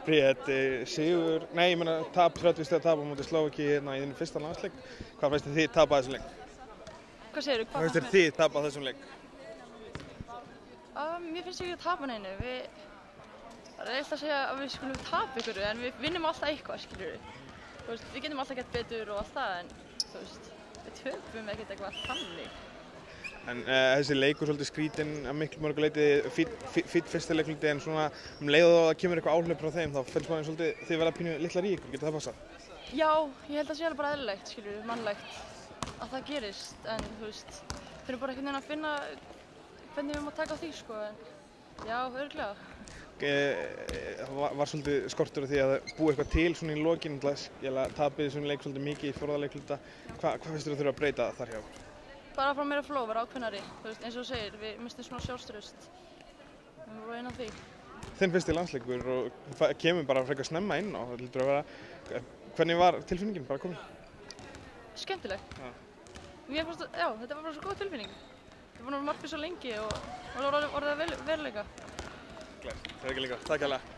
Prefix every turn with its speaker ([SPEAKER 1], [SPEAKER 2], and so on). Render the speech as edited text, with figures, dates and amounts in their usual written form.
[SPEAKER 1] Bríet, sigur, nei, ég meina tap 30 stiga tap á móti Slóvakíu hérna í þinn fyrsta landsleik. Hvað finnst þið tapa þessum leik?
[SPEAKER 2] Hvað segirðu?
[SPEAKER 1] Hvað finnst þið tapa þessum leik?
[SPEAKER 2] Mér finnst ekki að tapa neinu. Það er alltaf að segja að við skulum tapa ykkur, en við vinnum alltaf eitthvað, skilur við. Þú veist, við getum alltaf gert betur og allt það, en þú veist, við töpum ekkert eitthvað þannig.
[SPEAKER 1] En þessi leikur svolítið skrítinn að miklu mörgu leyti fínn fyrsta leikluti en svona leið og það kemur eitthvað áhlaup frá þeim þá finnst maður svolítið þið verða pínu litlar í ykkur, getur það passað?
[SPEAKER 2] Já, ég held að það sé alveg bara eðlilegt, skilur við, mannlegt að það gerist, en þú veist, þurfum bara einhvern veginn að finna hvernig við erum að taka á því, sko, en já, örugglega.
[SPEAKER 1] Var svolítið skortur á því að búa eitthvað til svona í lokin, tapið svona leik svolítið mikið í fjórða leikluta, hvað finnst þér að þurfa að breyta þar hjá?
[SPEAKER 2] Bara frá meira flow, vera ákveðnari, þú veist, eins og þú segir, við mistum svona sjálfstraust. Við erum bara inn á því. Þinn
[SPEAKER 1] fyrsti landsleikur og kemur bara frekar snemma inn á, það hlýtur að vera, hvernig var tilfinningin bara komin?
[SPEAKER 2] Skemmtileg. Já. Mér fannst, já, þetta var bara svo góð tilfinning. Við erum búin að vera markvís svo lengi og orðið að veruleika.
[SPEAKER 1] Glæsilegt, það er ekki líka. Takk hérlega.